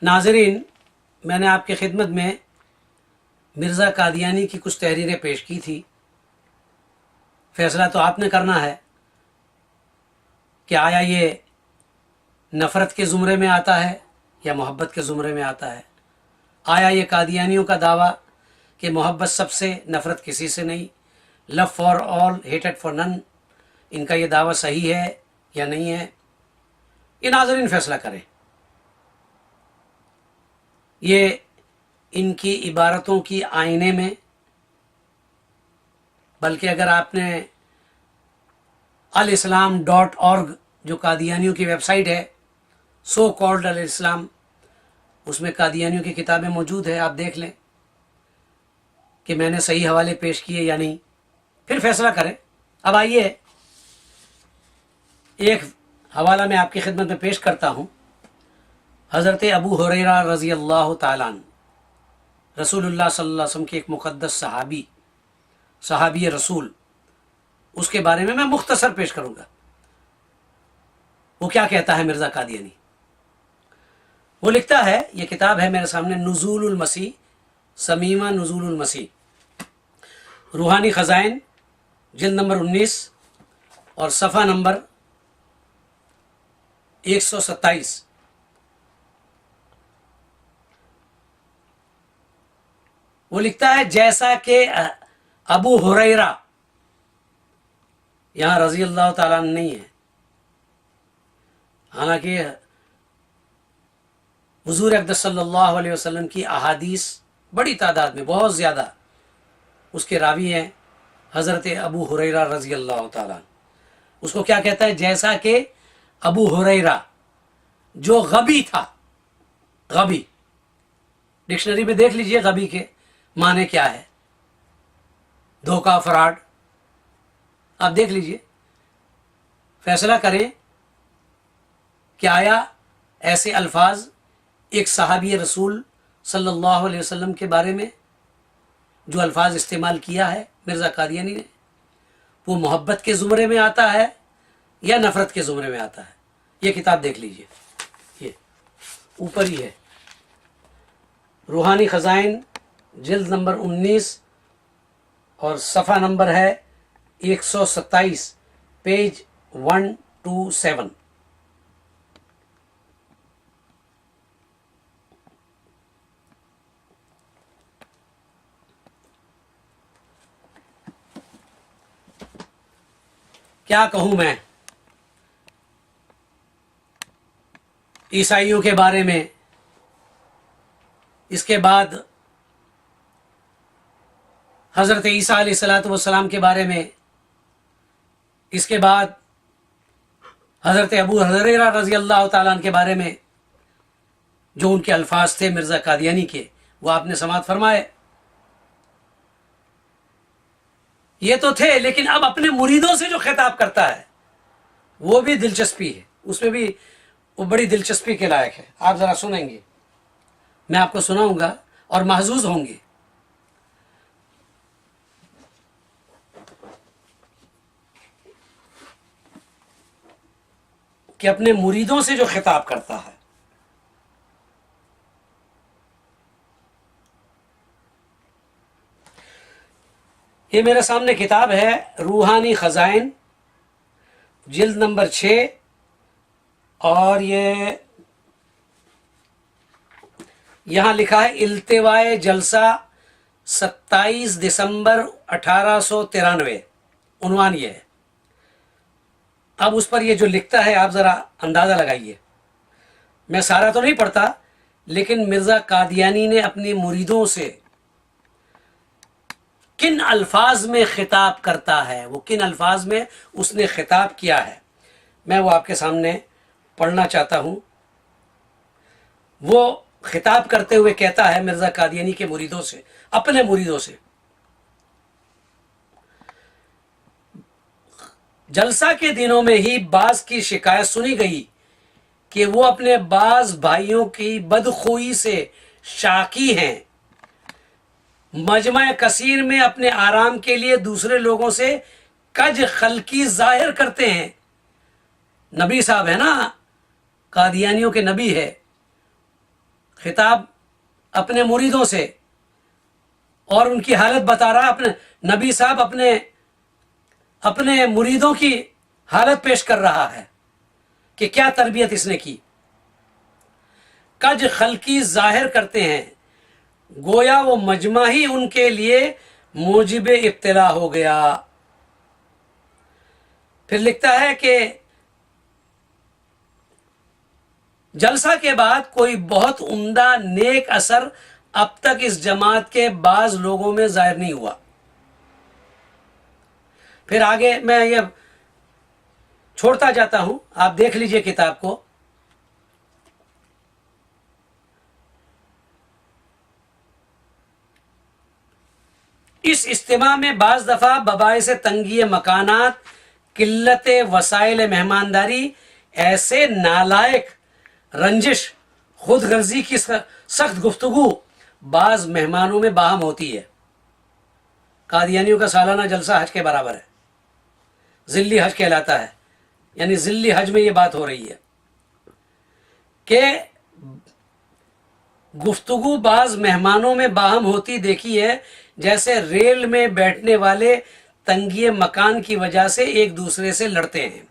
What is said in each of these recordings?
ناظرین، میں نے آپ کی خدمت میں مرزا قادیانی کی کچھ تحریریں پیش کی تھی۔ فیصلہ تو آپ نے کرنا ہے کہ آیا یہ نفرت کے زمرے میں آتا ہے یا محبت کے زمرے میں آتا ہے۔ آیا یہ قادیانیوں کا دعویٰ کہ محبت سب سے، نفرت کسی سے نہیں، لو فار آل ہیٹڈ فار نن، ان کا یہ دعویٰ صحیح ہے یا نہیں ہے؟ یہ ناظرین فیصلہ کریں۔ یہ ان کی عبارتوں کی آئینے میں، بلکہ اگر آپ نے alislam.org جو قادیانیوں کی ویب سائٹ ہے، سو کالڈ الاسلام، اس میں قادیانیوں کی کتابیں موجود ہیں، آپ دیکھ لیں کہ میں نے صحیح حوالے پیش کیے یا نہیں، پھر فیصلہ کریں۔ اب آئیے ایک حوالہ میں آپ کی خدمت میں پیش کرتا ہوں۔ حضرت ابو ہریرہ رضی اللہ تعالیٰ عنہ، رسول اللہ صلی اللہ علیہ وسلم کے ایک مقدس صحابی رسول، اس کے بارے میں مختصر پیش کروں گا۔ وہ کیا کہتا ہے مرزا قادیانی؟ وہ لکھتا ہے، یہ کتاب ہے میرے سامنے، نزول المسیح، سمیمہ نزول المسیح، روحانی خزائن، جلد نمبر 19 اور صفحہ نمبر 127۔ وہ لکھتا ہے جیسا کہ ابو ہریرہ، یہاں رضی اللہ تعالیٰ عنہ نہیں ہے، حالانکہ حضور اقدس صلی اللہ علیہ وسلم کی احادیث بڑی تعداد میں، بہت زیادہ، اس کے راوی ہیں حضرت ابو ہریرہ رضی اللہ تعالیٰ عنہ۔ اس کو کیا کہتا ہے؟ جیسا کہ ابو ہریرہ جو غبی تھا۔ غبی، ڈکشنری میں دیکھ لیجئے غبی کے معنی کیا ہے، دھوکہ، فراڈ، آپ دیکھ لیجئے، فیصلہ کریں کہ آیا ایسے الفاظ ایک صحابی رسول صلی اللہ علیہ وسلم کے بارے میں جو الفاظ استعمال کیا ہے مرزا قادیانی نے، وہ محبت کے زمرے میں آتا ہے یا نفرت کے زمرے میں آتا ہے؟ یہ کتاب دیکھ لیجئے، یہ اوپر ہی ہے، روحانی خزائن، جلد نمبر 19 اور صفحہ نمبر ہے 127، پیج 127۔ کیا کہوں میں عیسائیوں کے بارے میں؟ اس کے بعد حضرت عیسیٰ علیہ السلام کے بارے میں، اس کے بعد حضرت ابو ہریرہ رضی اللہ تعالیٰ عنہ کے بارے میں جو ان کے الفاظ تھے مرزا قادیانی کے، وہ آپ نے سماعت فرمائے۔ یہ تو تھے، لیکن اب اپنے مریدوں سے جو خطاب کرتا ہے وہ بھی دلچسپی ہے، اس میں بھی وہ بڑی دلچسپی کے لائق ہے۔ آپ ذرا سنیں گے، میں آپ کو سناؤں گا اور محظوظ ہوں گے۔ کہ اپنے مریدوں سے جو خطاب کرتا ہے۔ یہ میرے سامنے کتاب ہے، روحانی خزائن، جلد نمبر 6، اور یہ یہاں لکھا ہے التوائے جلسہ 27 دسمبر 1893، عنوان یہ ہے۔ اب اس پر یہ جو لکھتا ہے آپ ذرا اندازہ لگائیے، میں سارا تو نہیں پڑھتا، لیکن مرزا قادیانی نے اپنی مریدوں سے کن الفاظ میں خطاب کرتا ہے، وہ کن الفاظ میں اس نے خطاب کیا ہے، میں وہ آپ کے سامنے پڑھنا چاہتا ہوں۔ وہ خطاب کرتے ہوئے کہتا ہے مرزا قادیانی کے مریدوں سے، اپنے مریدوں سے، جلسہ کے دنوں میں ہی بعض کی شکایت سنی گئی کہ وہ اپنے بعض بھائیوں کی بدخوئی سے شاکی ہیں، مجمع کثیر میں اپنے آرام کے لیے دوسرے لوگوں سے کج خلقی ظاہر کرتے ہیں۔ نبی صاحب ہے نا، قادیانیوں کے نبی ہے، خطاب اپنے مریدوں سے، اور ان کی حالت بتا رہا، اپنے نبی صاحب اپنے مریدوں کی حالت پیش کر رہا ہے کہ کیا تربیت اس نے کی۔ کج خلقی ظاہر کرتے ہیں، گویا وہ مجمع ہی ان کے لیے موجب ابتلا ہو گیا۔ پھر لکھتا ہے کہ جلسہ کے بعد کوئی بہت عمدہ نیک اثر اب تک اس جماعت کے بعض لوگوں میں ظاہر نہیں ہوا۔ پھر آگے میں یہ چھوڑتا جاتا ہوں، آپ دیکھ لیجئے کتاب کو۔ اس اجتماع میں بعض دفعہ بباعث تنگی مکانات، قلت وسائل مہمانداری، ایسے نالائق، رنجش، خود غرضی کی سخت گفتگو بعض مہمانوں میں باہم ہوتی ہے۔ قادیانیوں کا سالانہ جلسہ حج کے برابر ہے، ذلی حج کہلاتا ہے، یعنی ذلی حج میں یہ بات ہو رہی ہے کہ گفتگو بعض مہمانوں میں باہم ہوتی دیکھی ہے، جیسے ریل میں بیٹھنے والے تنگی مکان کی وجہ سے ایک دوسرے سے لڑتے ہیں۔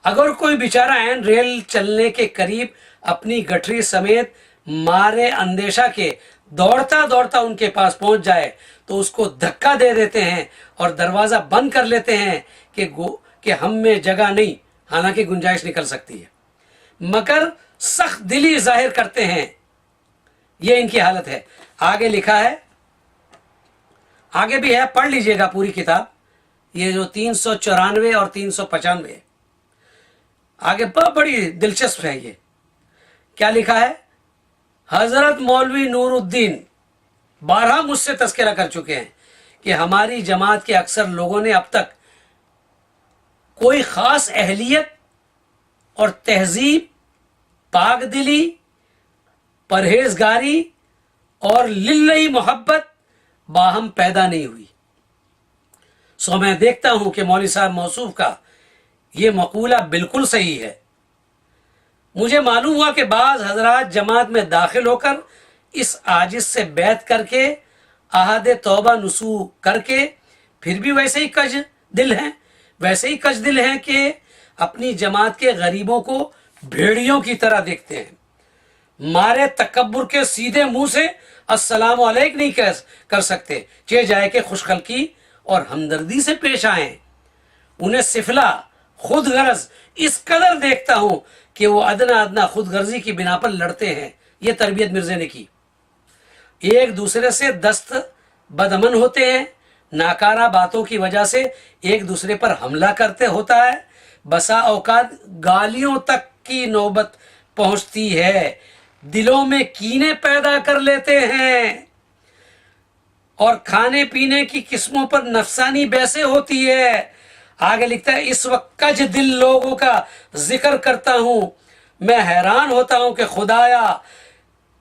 اگر کوئی بیچارہ عین ریل چلنے کے قریب اپنی گٹھری سمیت مارے اندیشہ کے دوڑتا دوڑتا ان کے پاس پہنچ جائے تو اس کو دھکا دے دیتے ہیں اور دروازہ بند کر لیتے ہیں کہ ہم میں جگہ نہیں، حالانکہ گنجائش نکل سکتی ہے، مگر سخت دلی ظاہر کرتے ہیں۔ یہ ان کی حالت ہے۔ آگے لکھا ہے، آگے بھی ہے، پڑھ لیجئے گا پوری کتاب، یہ جو 394 اور 395 آگے بڑی دلچسپ ہے۔ یہ کیا لکھا ہے؟ حضرت مولوی نور الدین بارہا مجھ سے تذکرہ کر چکے ہیں کہ ہماری جماعت کے اکثر لوگوں نے اب تک کوئی خاص اہلیت اور تہذیب، پاک دلی، پرہیزگاری اور للہی محبت باہم پیدا نہیں ہوئی۔ سو میں دیکھتا ہوں کہ مولوی صاحب موصوف کا یہ مقولہ بالکل صحیح ہے۔ مجھے معلوم ہوا کہ بعض حضرات جماعت میں داخل ہو کر اس عاجز سے بیعت کر کے عہد توبہ نصوح کر کے پھر بھی ویسے ہی کج دل ہیں کہ اپنی جماعت کے غریبوں کو بھیڑیوں کی طرح دیکھتے ہیں، مارے تکبر کے سیدھے منہ سے السلام علیکم نہیں کر سکتے، چہ جائے کہ خوش خلقی اور ہمدردی سے پیش آئیں۔ انہیں سفلا، خود غرض اس قدر دیکھتا ہوں کہ وہ ادنا خود غرضی کی بنا پر لڑتے ہیں۔ یہ تربیت مرزے نے کی۔ ایک دوسرے سے دست بدامن ہوتے ہیں، ناکارہ باتوں کی وجہ سے ایک دوسرے پر حملہ کرتے ہوتا ہے، بسا اوقات گالیوں تک کی نوبت پہنچتی ہے، دلوں میں کینے پیدا کر لیتے ہیں، اور کھانے پینے کی قسموں پر نفسانی بحثیں ہوتی ہے۔ آگے لکھتا ہے، اس وقت کج دل لوگوں کا ذکر کرتا ہوں، میں حیران ہوتا ہوں کہ خدایا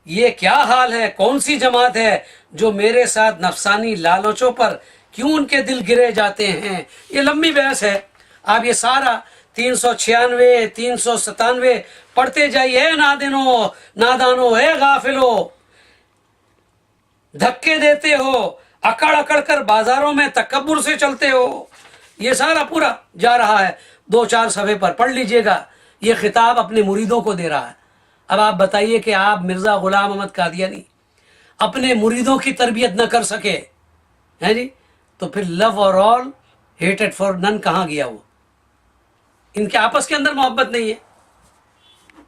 یہ کیا حال ہے، کون سی جماعت ہے جو میرے ساتھ نفسانی لالچوں پر کیوں ان کے دل گرے جاتے ہیں۔ یہ لمبی بحث ہے، آپ یہ سارا 396 397 پڑھتے جائیے۔ نادانو، اے غافلو، دھکے دیتے ہو، اکڑ اکڑ کر بازاروں میں تکبر سے چلتے ہو۔ یہ سارا پورا جا رہا ہے، 2-4 صفحے پر پڑھ لیجئے گا۔ یہ خطاب اپنے مریدوں کو دے رہا ہے۔ اب آپ بتائیے کہ آپ مرزا غلام احمد قادیانی اپنے مریدوں کی تربیت نہ کر سکے ہیں جی، تو پھر لو اور آل ہیٹڈ فار نن کہاں گیا؟ وہ ان کے آپس کے اندر محبت نہیں ہے۔